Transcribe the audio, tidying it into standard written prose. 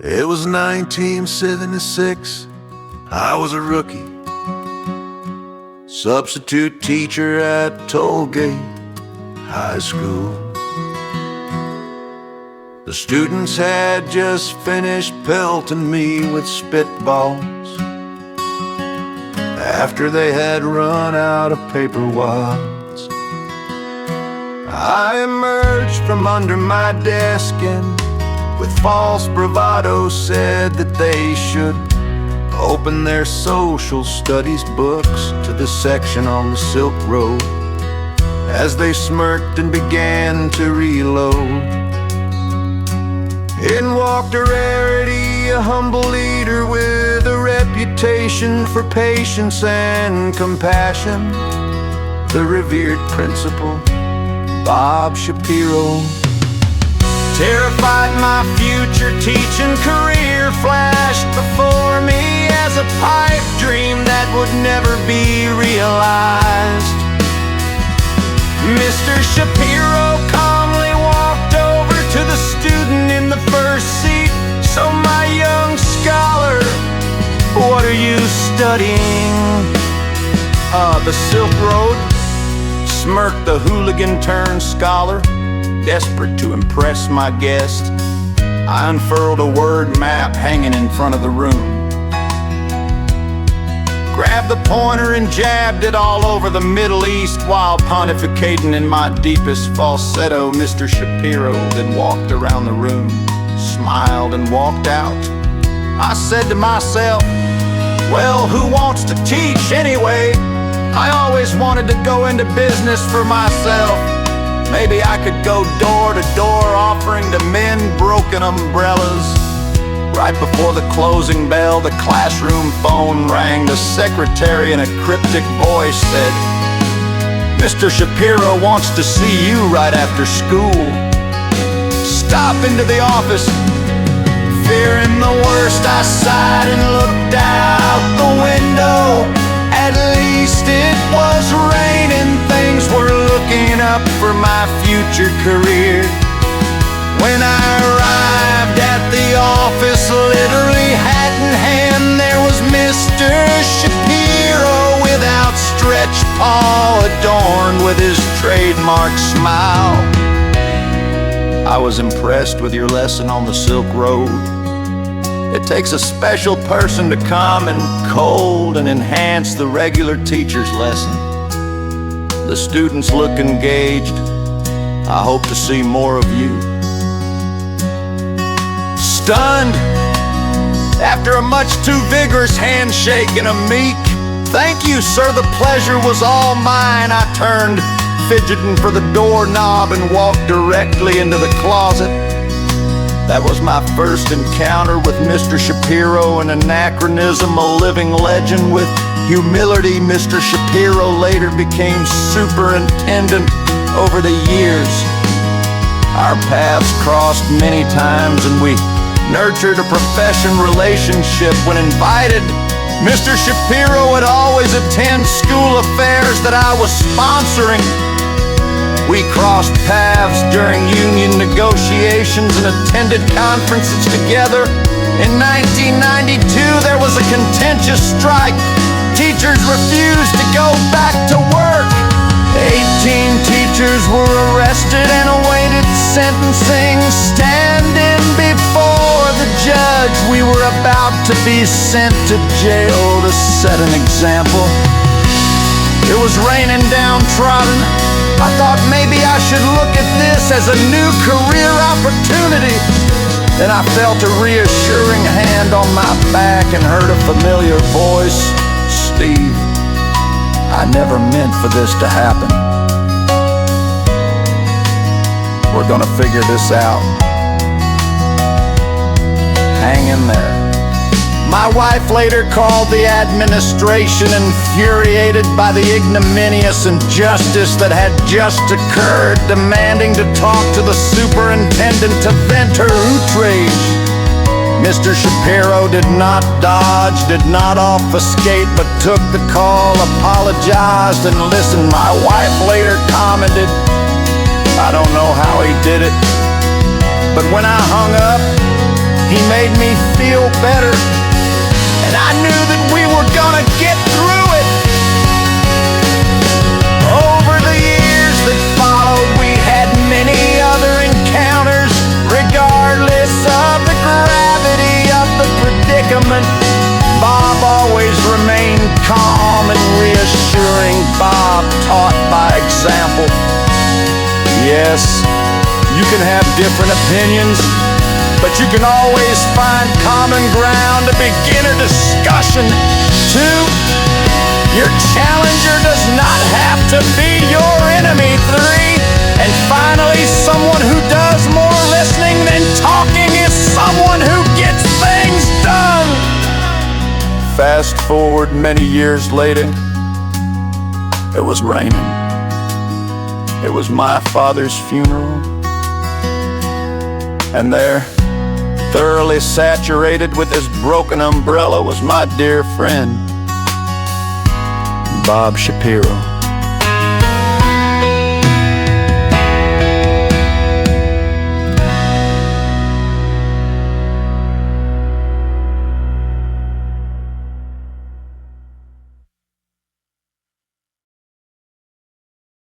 It was 1976, I was a rookie, substitute teacher at Tollgate High School. The students had just finished pelting me with spitballs after they had run out of paper wads. I emerged from under my desk and with false bravado said that they should open their social studies books to the section on the Silk Road. As they smirked and began to reload, in walked a rarity, a humble leader with a reputation for patience and compassion, the revered principal, Bob Shapiro. Terrified my future teaching career flashed before me as a pipe dream that would never be realized. Mr. Shapiro calmly walked over to the student in the first seat. So my young scholar, what are you studying? The Silk Road, smirked the hooligan-turned scholar. Desperate to impress my guest, I unfurled a word map hanging in front of the room, grabbed the pointer and jabbed it all over the Middle East while pontificating in my deepest falsetto. Mr. Shapiro then walked around the room, smiled and walked out. I said to myself, well, who wants to teach anyway? I always wanted to go into business for myself. Maybe I could go door to door offering to mend broken umbrellas. Right before the closing bell, the classroom phone rang. The secretary in a cryptic voice said, Mr. Shapiro wants to see you right after school. Stop into the office. Fearing the worst, I sighed and looked out the window. At least it was raining, things were looking up for my future career. When I arrived at the office, literally hat in hand, there was Mr. Shapiro with outstretched paw adorned with his trademark smile. I was impressed with your lesson on the Silk Road. It takes a special person to come and cold and enhance the regular teacher's lesson. The students look engaged. I hope to see more of you. Stunned, after a much too vigorous handshake and a meek, "Thank you, sir, the pleasure was all mine," I turned, fidgeting for the doorknob, and walked directly into the closet. That was my first encounter with Mr. Shapiro, an anachronism, a living legend. With humility, Mr. Shapiro later became superintendent over the years. Our paths crossed many times and we nurtured a profession relationship. When invited, Mr. Shapiro would always attend school affairs that I was sponsoring. We crossed paths during union negotiations and attended conferences together. In 1992, there was a contentious strike. Teachers refused to go back to work. 18 teachers were arrested and awaited sentencing. Standing before the judge, we were about to be sent to jail to set an example. It was raining downtrodden. I thought maybe I should look at this as a new career opportunity. Then I felt a reassuring hand on my back and heard a familiar voice. "Steve, I never meant for this to happen. We're gonna figure this out. Hang in there." My wife later called the administration, infuriated by the ignominious injustice that had just occurred, demanding to talk to the superintendent to vent her outrage. Mr. Shapiro did not dodge, did not obfuscate, but took the call, apologized, and listened. My wife later commented, "I don't know how he did it, but when I hung up, He made me feel better, and I knew that we were gonna get through it. Over the years that followed, we had many other encounters. Regardless of the gravity of the predicament, Bob always remained calm and reassuring. Bob taught by example. Yes, you can have different opinions, but you can always find common ground to begin a discussion. 2, your challenger does not have to be your enemy. 3, and finally, someone who does more listening than talking is someone who gets things done. Fast forward many years later, it was raining. It was my father's funeral, and there, thoroughly saturated with his broken umbrella, was my dear friend, Bob Shapiro.